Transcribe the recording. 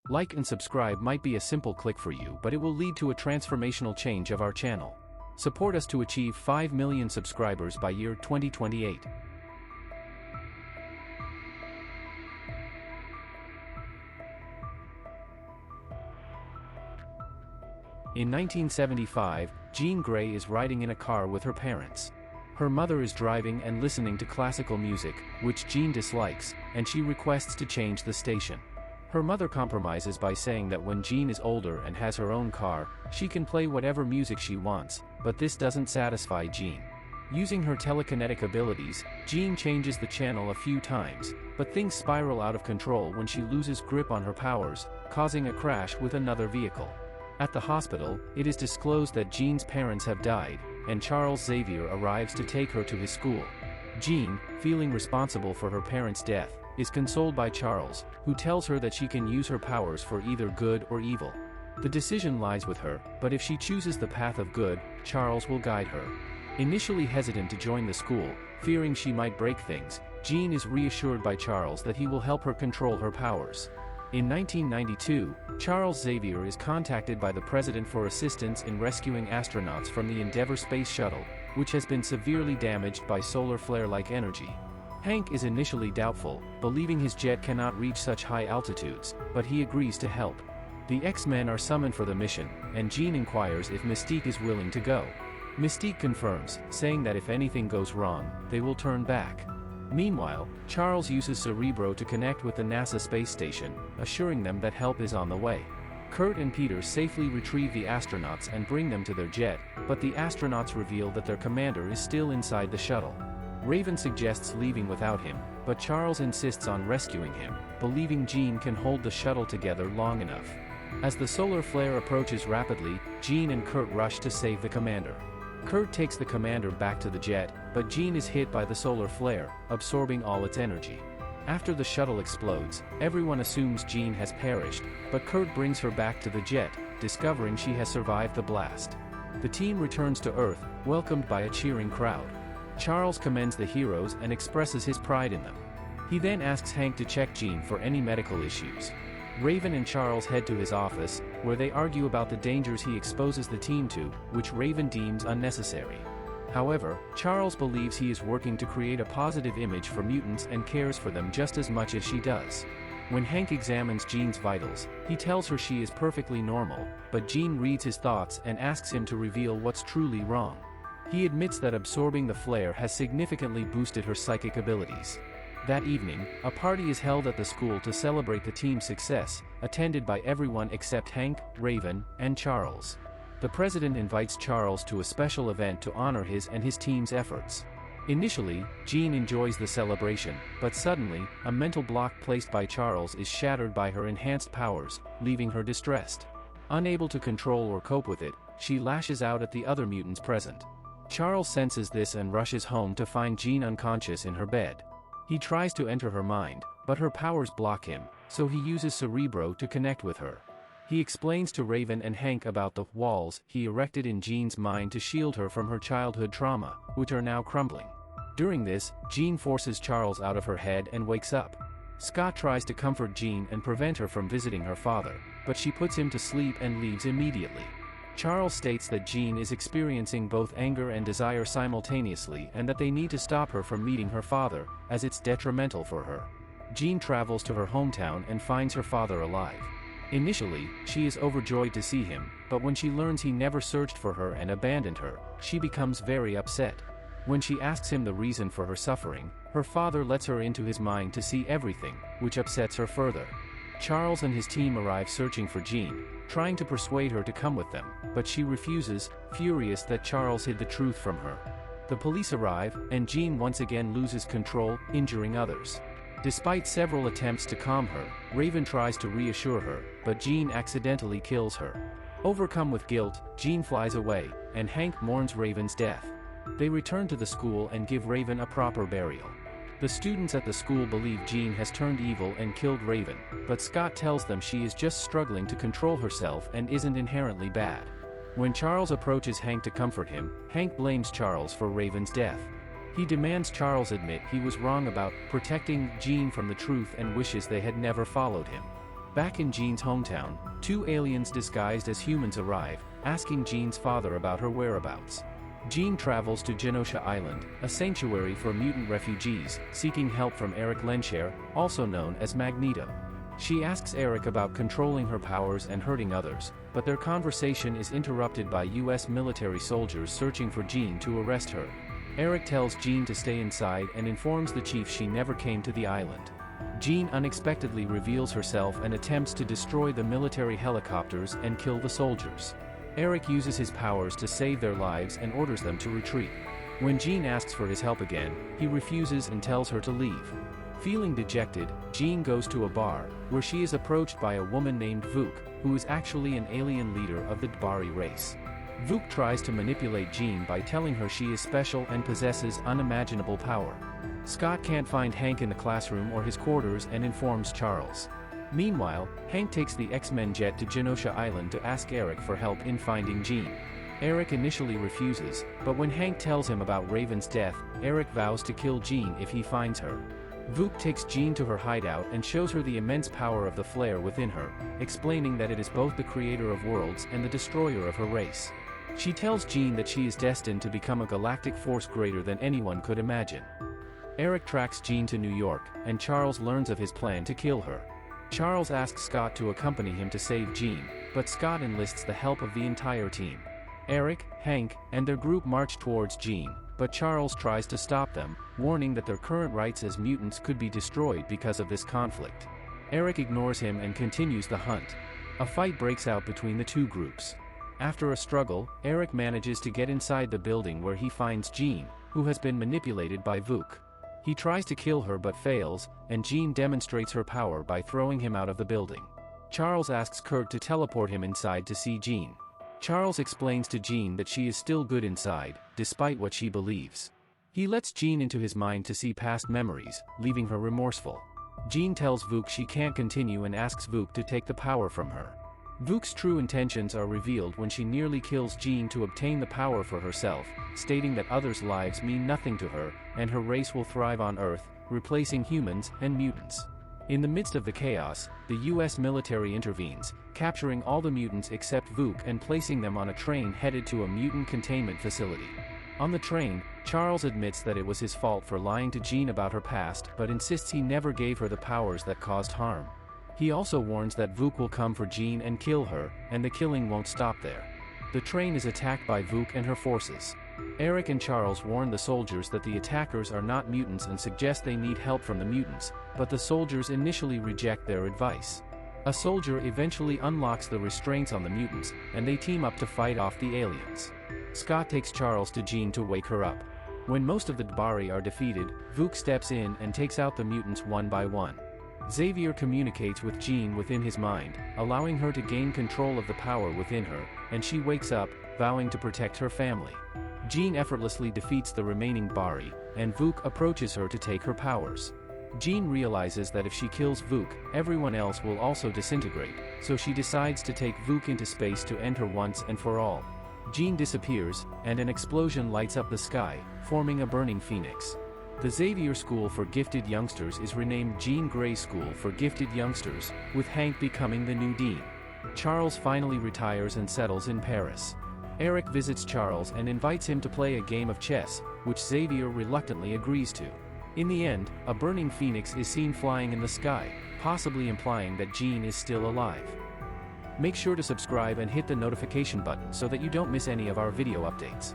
Like and subscribe might be a simple click for you, but it will lead to a transformational change of our channel. Support us to achieve 5 million subscribers by year 2028. In 1975, Jean Grey is riding in a car with her parents. Her mother is driving and listening to classical music, which Jean dislikes, and she requests to change the station. Her mother compromises by saying that when Jean is older and has her own car, she can play whatever music she wants, but this doesn't satisfy Jean. Using her telekinetic abilities, Jean changes the channel a few times, but things spiral out of control when she loses grip on her powers, causing a crash with another vehicle. At the hospital, it is disclosed that Jean's parents have died, and Charles Xavier arrives to take her to his school. Jean, feeling responsible for her parents' death, is consoled by Charles, who tells her that she can use her powers for either good or evil. The decision lies with her, but if she chooses the path of good, Charles will guide her. Initially hesitant to join the school, fearing she might break things, Jean is reassured by Charles that he will help her control her powers. In 1992, Charles Xavier is contacted by the president for assistance in rescuing astronauts from the Endeavour space shuttle, which has been severely damaged by solar flare-like energy. Hank is initially doubtful, believing his jet cannot reach such high altitudes, but he agrees to help. The X-Men are summoned for the mission, and Jean inquires if Mystique is willing to go. Mystique confirms, saying that if anything goes wrong, they will turn back. Meanwhile, Charles uses Cerebro to connect with the NASA space station, assuring them that help is on the way. Kurt and Peter safely retrieve the astronauts and bring them to their jet, but the astronauts reveal that their commander is still inside the shuttle. Raven suggests leaving without him, but Charles insists on rescuing him, believing Jean can hold the shuttle together long enough. As the solar flare approaches rapidly, Jean and Kurt rush to save the commander. Kurt takes the commander back to the jet, but Jean is hit by the solar flare, absorbing all its energy. After the shuttle explodes, everyone assumes Jean has perished, but Kurt brings her back to the jet, discovering she has survived the blast. The team returns to Earth, welcomed by a cheering crowd. Charles commends the heroes and expresses his pride in them. He then asks Hank to check Jean for any medical issues. Raven and Charles head to his office, where they argue about the dangers he exposes the team to, which Raven deems unnecessary. However, Charles believes he is working to create a positive image for mutants and cares for them just as much as she does. When Hank examines Jean's vitals, he tells her she is perfectly normal, but Jean reads his thoughts and asks him to reveal what's truly wrong. He admits that absorbing the flare has significantly boosted her psychic abilities. That evening, a party is held at the school to celebrate the team's success, attended by everyone except Hank, Raven, and Charles. The president invites Charles to a special event to honor his and his team's efforts. Initially, Jean enjoys the celebration, but suddenly, a mental block placed by Charles is shattered by her enhanced powers, leaving her distressed. Unable to control or cope with it, she lashes out at the other mutants present. Charles senses this and rushes home to find Jean unconscious in her bed. He tries to enter her mind, but her powers block him, so he uses Cerebro to connect with her. He explains to Raven and Hank about the walls he erected in Jean's mind to shield her from her childhood trauma, which are now crumbling. During this, Jean forces Charles out of her head and wakes up. Scott tries to comfort Jean and prevent her from visiting her father, but she puts him to sleep and leaves immediately. Charles states that Jean is experiencing both anger and desire simultaneously and that they need to stop her from meeting her father, as it's detrimental for her. Jean travels to her hometown and finds her father alive. Initially, she is overjoyed to see him, but when she learns he never searched for her and abandoned her, she becomes very upset. When she asks him the reason for her suffering, her father lets her into his mind to see everything, which upsets her further. Charles and his team arrive searching for Jean, trying to persuade her to come with them, but she refuses, furious that Charles hid the truth from her. The police arrive, and Jean once again loses control, injuring others. Despite several attempts to calm her, Raven tries to reassure her, but Jean accidentally kills her. Overcome with guilt, Jean flies away, and Hank mourns Raven's death. They return to the school and give Raven a proper burial. The students at the school believe Jean has turned evil and killed Raven, but Scott tells them she is just struggling to control herself and isn't inherently bad. When Charles approaches Hank to comfort him, Hank blames Charles for Raven's death. He demands Charles admit he was wrong about protecting Jean from the truth and wishes they had never followed him. Back in Jean's hometown, two aliens disguised as humans arrive, asking Jean's father about her whereabouts. Jean travels to Genosha Island, a sanctuary for mutant refugees, seeking help from Eric Lenscher, also known as Magneto. She asks Eric about controlling her powers and hurting others, but their conversation is interrupted by US military soldiers searching for Jean to arrest her. Eric tells Jean to stay inside and informs the chief she never came to the island. Jean unexpectedly reveals herself and attempts to destroy the military helicopters and kill the soldiers. Eric uses his powers to save their lives and orders them to retreat. When Jean asks for his help again, he refuses and tells her to leave. Feeling dejected, Jean goes to a bar, where she is approached by a woman named Vuk, who is actually an alien leader of the D'Bari race. Vuk tries to manipulate Jean by telling her she is special and possesses unimaginable power. Scott can't find Hank in the classroom or his quarters and informs Charles. Meanwhile, Hank takes the X-Men jet to Genosha Island to ask Eric for help in finding Jean. Eric initially refuses, but when Hank tells him about Raven's death, Eric vows to kill Jean if he finds her. Vuk takes Jean to her hideout and shows her the immense power of the flare within her, explaining that it is both the creator of worlds and the destroyer of her race. She tells Jean that she is destined to become a galactic force greater than anyone could imagine. Eric tracks Jean to New York, and Charles learns of his plan to kill her. Charles asks Scott to accompany him to save Jean, but Scott enlists the help of the entire team. Eric, Hank, and their group march towards Jean, but Charles tries to stop them, warning that their current rights as mutants could be destroyed because of this conflict. Eric ignores him and continues the hunt. A fight breaks out between the two groups. After a struggle, Eric manages to get inside the building where he finds Jean, who has been manipulated by Vuk. He tries to kill her but fails, and Jean demonstrates her power by throwing him out of the building. Charles asks Kurt to teleport him inside to see Jean. Charles explains to Jean that she is still good inside, despite what she believes. He lets Jean into his mind to see past memories, leaving her remorseful. Jean tells Vuk she can't continue and asks Vuk to take the power from her. Vuk's true intentions are revealed when she nearly kills Jean to obtain the power for herself, stating that others' lives mean nothing to her, and her race will thrive on Earth, replacing humans and mutants. In the midst of the chaos, the US military intervenes, capturing all the mutants except Vuk and placing them on a train headed to a mutant containment facility. On the train, Charles admits that it was his fault for lying to Jean about her past but insists he never gave her the powers that caused harm. He also warns that Vuk will come for Jean and kill her, and the killing won't stop there. The train is attacked by Vuk and her forces. Eric and Charles warn the soldiers that the attackers are not mutants and suggest they need help from the mutants, but the soldiers initially reject their advice. A soldier eventually unlocks the restraints on the mutants, and they team up to fight off the aliens. Scott takes Charles to Jean to wake her up. When most of the D'Bari are defeated, Vuk steps in and takes out the mutants one by one. Xavier communicates with Jean within his mind, allowing her to gain control of the power within her, and she wakes up, vowing to protect her family. Jean effortlessly defeats the remaining Bari, and Vuk approaches her to take her powers. Jean realizes that if she kills Vuk, everyone else will also disintegrate, so she decides to take Vuk into space to end her once and for all. Jean disappears, and an explosion lights up the sky, forming a burning phoenix. The Xavier School for Gifted Youngsters is renamed Jean Grey School for Gifted Youngsters, with Hank becoming the new dean. Charles finally retires and settles in Paris. Eric visits Charles and invites him to play a game of chess, which Xavier reluctantly agrees to. In the end, a burning phoenix is seen flying in the sky, possibly implying that Jean is still alive. Make sure to subscribe and hit the notification button so that you don't miss any of our video updates.